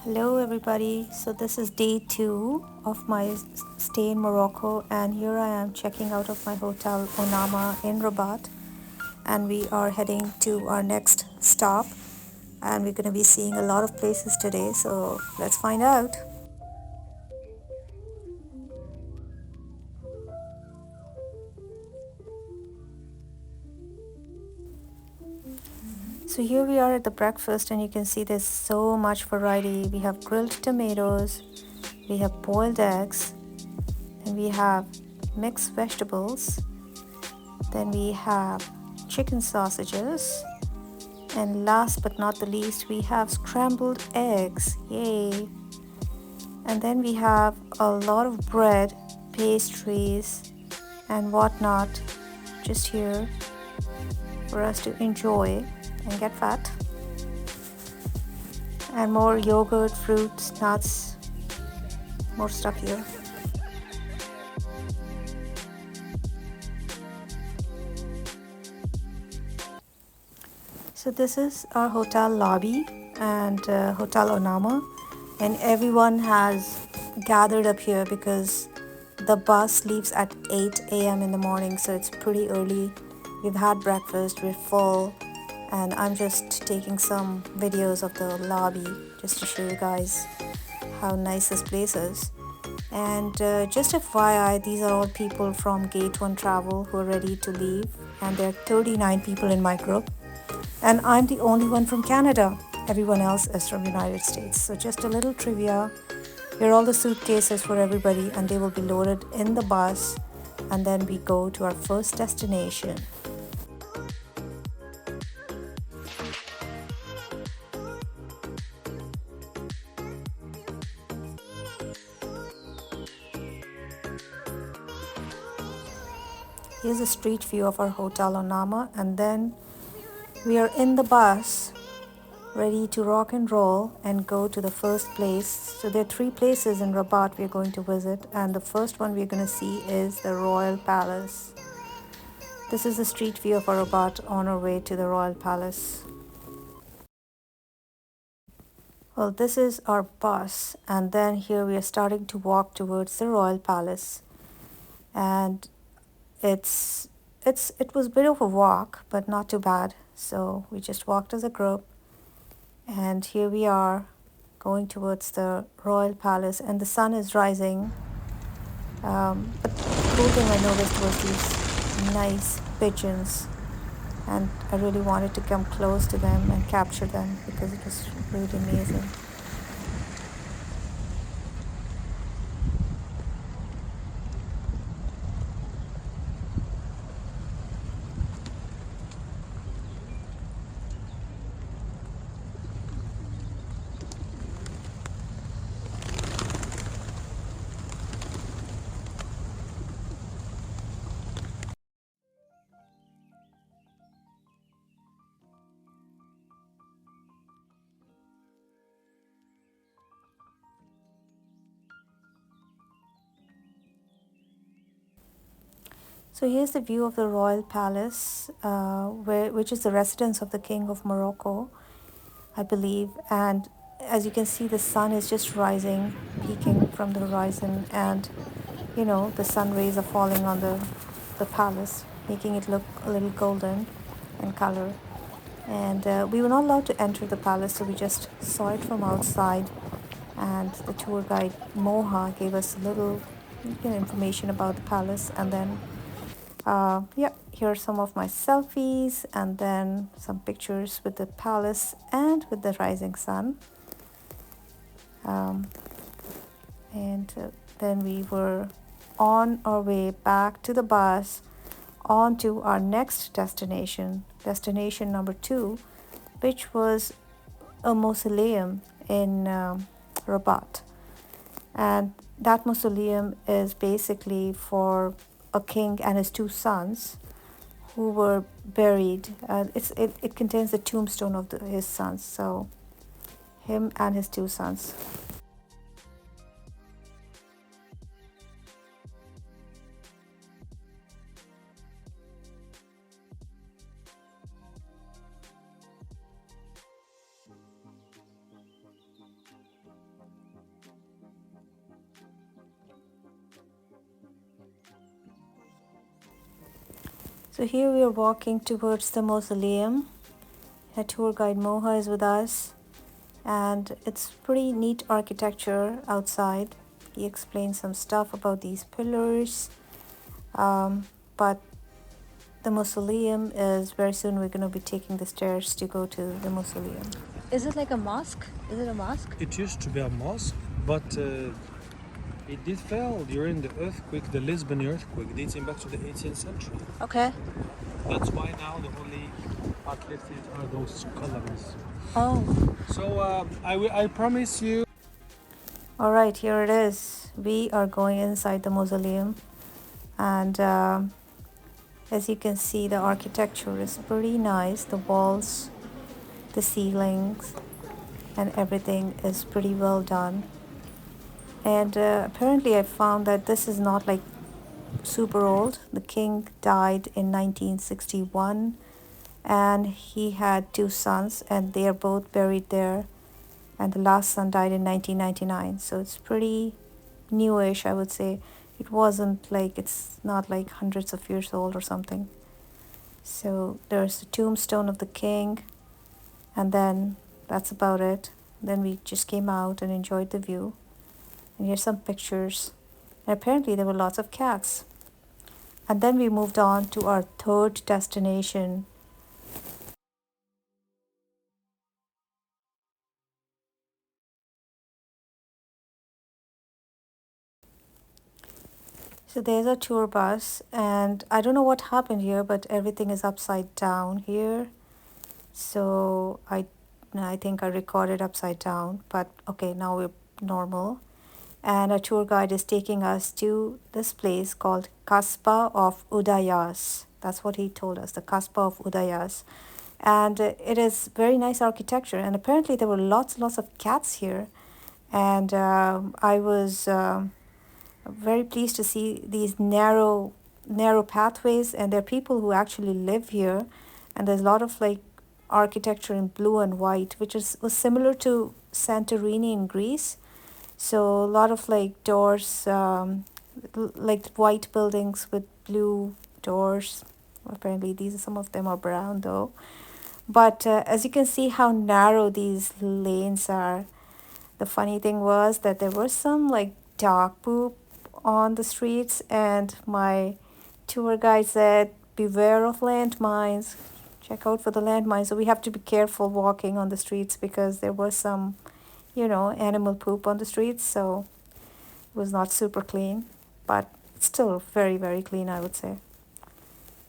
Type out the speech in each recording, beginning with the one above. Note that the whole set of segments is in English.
Hello everybody. So this is day 2 of my stay in Morocco, and here I am checking out of my hotel Onama in Rabat, and we are heading to our next stop, and we're going to be seeing a lot of places today, so let's find out. So here we are at the breakfast, and you can see there's so much variety. We have grilled tomatoes, we have boiled eggs, and we have mixed vegetables. Then we have chicken sausages. And last but not the least, we have scrambled eggs. Yay! And then we have a lot of bread, pastries, and whatnot just here for us to enjoy and get fat. And more yogurt, fruits, nuts, more stuff here. So this is our hotel lobby and Hotel Onama, and everyone has gathered up here because the bus leaves at 8 a.m. in the morning, so it's pretty early. We've had breakfast, we're full, and I'm just taking some videos of the lobby just to show you guys how nice this place is. And just FYI, these are all people from Gate 1 Travel who are ready to leave, and there are 39 people in my group. And I'm the only one from Canada. Everyone else is from United States. So just a little trivia. Here are all the suitcases for everybody, and they will be loaded in the bus, and then we go to our first destination. Here's a street view of our hotel Onama, and then we are in the bus ready to rock and roll and go to the first place. So there are 3 places in Rabat we're going to visit, and the first one we're going to see is the Royal Palace. This is the street view of our Rabat on our way to the Royal Palace. Well, this is our bus, and then here we are starting to walk towards the Royal Palace. And it was a bit of a walk, but not too bad. So we just walked as a group, and here we are going towards the Royal Palace, and the sun is rising. But the cool thing I noticed was these nice pigeons, and I really wanted to come close to them and capture them because it was really amazing. So here's the view of the Royal Palace, which is the residence of the King of Morocco, I believe. And as you can see, the sun is just rising, peeking from the horizon, and the sun rays are falling on the palace, making it look a little golden in color. And we were not allowed to enter the palace, so we just saw it from outside. And the tour guide Moha gave us a little information about the palace, and then yeah, here are some of my selfies, and then some pictures with the palace and with the rising sun. Um, and then we were on our way back to the bus, on to our next destination number 2, which was a mausoleum in Rabat. And that mausoleum is basically for a king and his 2 sons who were buried. It contains the tombstone of his sons, so him and his 2 sons. So here we are walking towards the mausoleum. A tour guide Moha is with us, and it's pretty neat architecture outside. He explains some stuff about these pillars, but the mausoleum is very soon we're going to be taking the stairs to go to the mausoleum. Is it like a mosque? Is it a mosque? It used to be a mosque, but it did fail during the earthquake, the Lisbon earthquake, dating back to the 18th century. Okay. That's why now the only art listed are those columns. Oh. So I promise you. All right, here it is. We are going inside the mausoleum, and as you can see, the architecture is pretty nice. The walls, the ceilings, and everything is pretty well done. And apparently I found that this is not like super old. The king died in 1961, and he had two sons, and they are both buried there, and the last son died in 1999. So it's pretty newish, I would say. It wasn't like, it's not like hundreds of years old or something. So there's the tombstone of the king, and then that's about it. Then we just came out and enjoyed the view. And here's some pictures. And apparently there were lots of cats. And then we moved on to our third destination. So there's a tour bus, and I don't know what happened here, but everything is upside down here. So I think I recorded upside down, but okay, now we're normal. And a tour guide is taking us to this place called Kasbah of Udayas. That's what he told us, the Kasbah of Udayas. And it is very nice architecture. And apparently there were lots of cats here. And I was very pleased to see these narrow pathways, and there are people who actually live here. And there's a lot of like architecture in blue and white, which was similar to Santorini in Greece. So a lot of like doors, like white buildings with blue doors. Apparently some of them are brown though. But as you can see how narrow these lanes are. The funny thing was that there was some like dog poop on the streets, and my tour guide said, beware of landmines. Check out for the landmines. So we have to be careful walking on the streets because there was some, animal poop on the streets. So it was not super clean, but still very, very clean, I would say.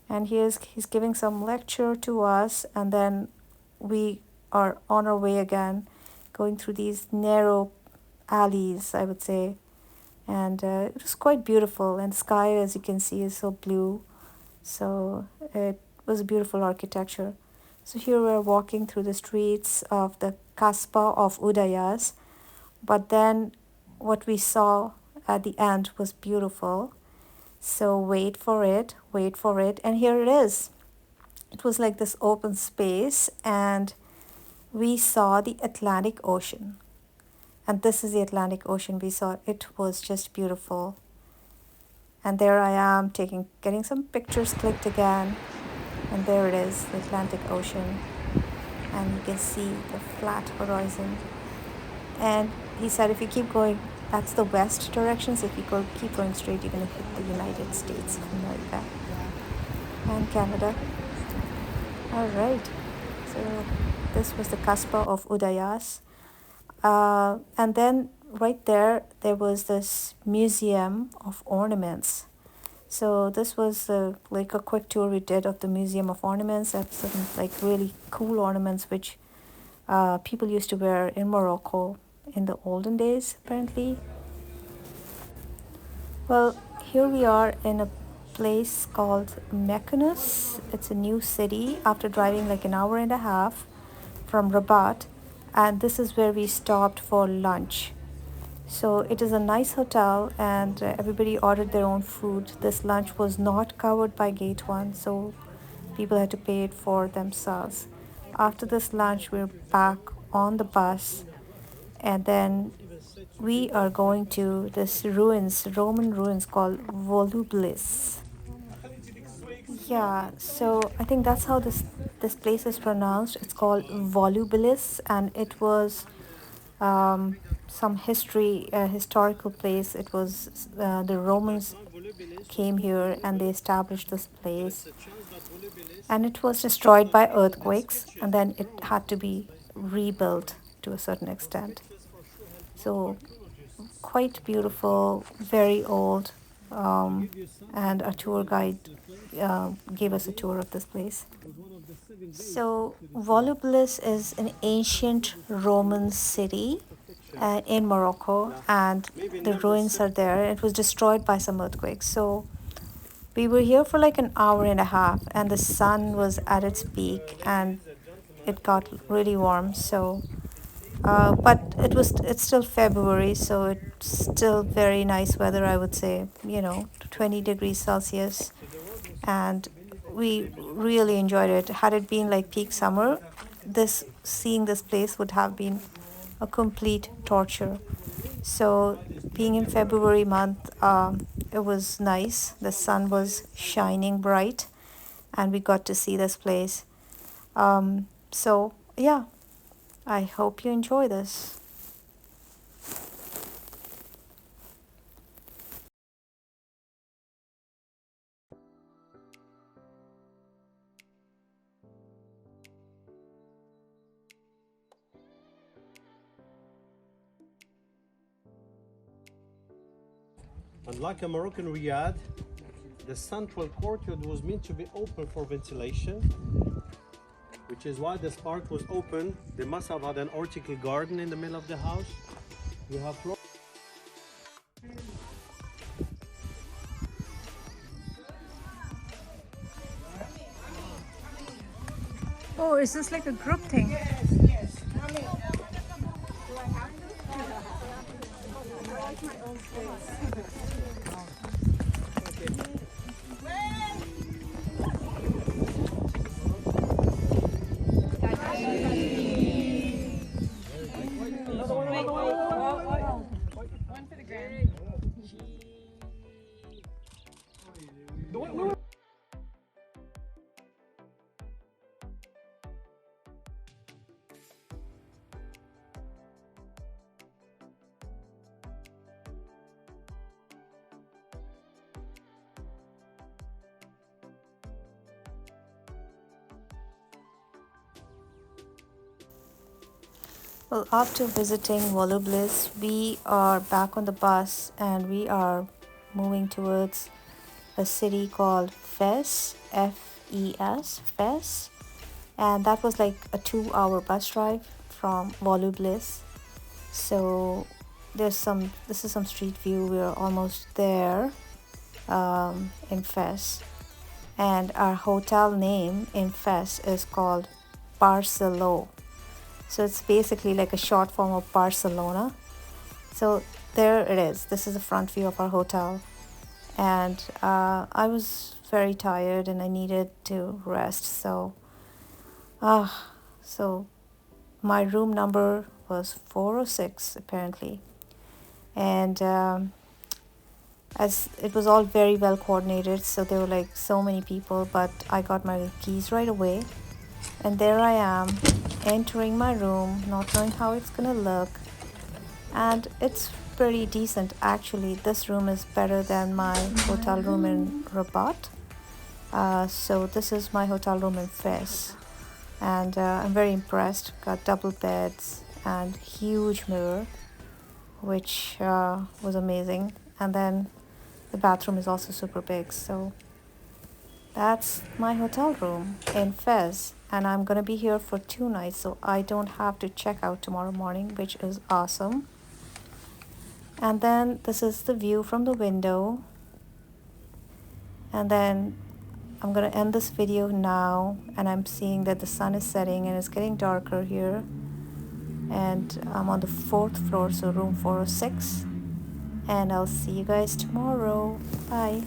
And he's giving some lecture to us, and then we are on our way again, going through these narrow alleys, I would say. And it was quite beautiful, and the sky, as you can see, is so blue. So it was a beautiful architecture. So here we're walking through the streets of the Kasbah of Udayas, but then what we saw at the end was beautiful. So wait for it, and here it is. It was like this open space, and we saw the Atlantic Ocean. And this is the Atlantic Ocean we saw. It was just beautiful. And there I am getting some pictures clicked again. And there it is, the Atlantic Ocean. And you can see the flat horizon. And he said if you keep going, that's the west direction. So if you keep going straight, you're going to hit the United States of America and Canada. All right. So this was the Kasbah of Udayas. And then right there was this museum of ornaments. So this was like a quick tour we did of the Museum of Ornaments. That's some like really cool ornaments which people used to wear in Morocco in the olden days, apparently. Well, here we are in a place called Mykonos. It's a new city after driving like an hour and a half from Rabat. And this is where we stopped for lunch. So it is a nice hotel, and everybody ordered their own food. This lunch was not covered by Gate 1, so people had to pay it for themselves. After this lunch, we're back on the bus, and then we are going to this Roman ruins called Volubilis. Yeah, so I think that's how this place is pronounced. It's called Volubilis, and it was um, some historical place. It was the Romans came here and they established this place, and it was destroyed by earthquakes, and then it had to be rebuilt to a certain extent. So quite beautiful, very old, and our tour guide gave us a tour of this place. So, Volubilis is an ancient Roman city in Morocco, and the ruins are there. It was destroyed by some earthquakes. So, we were here for like an hour and a half, and the sun was at its peak, and it got really warm. So, but it's still February, so it's still very nice weather, I would say, 20 degrees Celsius. And we really enjoyed it. Had it been like peak summer, this seeing this place would have been a complete torture. So being in February month, it was nice. The sun was shining bright, and we got to see this place. So yeah, I hope you enjoy this. Unlike a Moroccan riad, the central courtyard was meant to be open for ventilation, which is why this part was open. They must have had an horticultural garden in the middle of the house. You have Oh, is this like a group thing? Well, after visiting Volubilis, we are back on the bus and we are moving towards a city called Fes, Fes, Fes. And that was like a 2 hour bus drive from Volubilis. So this is some street view. We're almost there in Fes. And our hotel name in Fes is called Barcelo. So it's basically like a short form of Barcelona. So there it is. This is the front view of our hotel. And I was very tired and I needed to rest. So my room number was 406 apparently. And as it was all very well coordinated, so there were like so many people, but I got my keys right away. And there I am, entering my room, not knowing how it's gonna look. And it's pretty decent actually. This room is better than my hotel room in Rabat. So this is my hotel room in Fes. And I'm very impressed. Got double beds and huge mirror, which was amazing. And then the bathroom is also super big. So that's my hotel room in Fez, and I'm gonna be here for 2 nights, so I don't have to check out tomorrow morning, which is awesome. And then this is the view from the window. And then I'm gonna end this video now, and I'm seeing that the sun is setting and it's getting darker here. And I'm on the 4th floor, so room 406. And I'll see you guys tomorrow. Bye.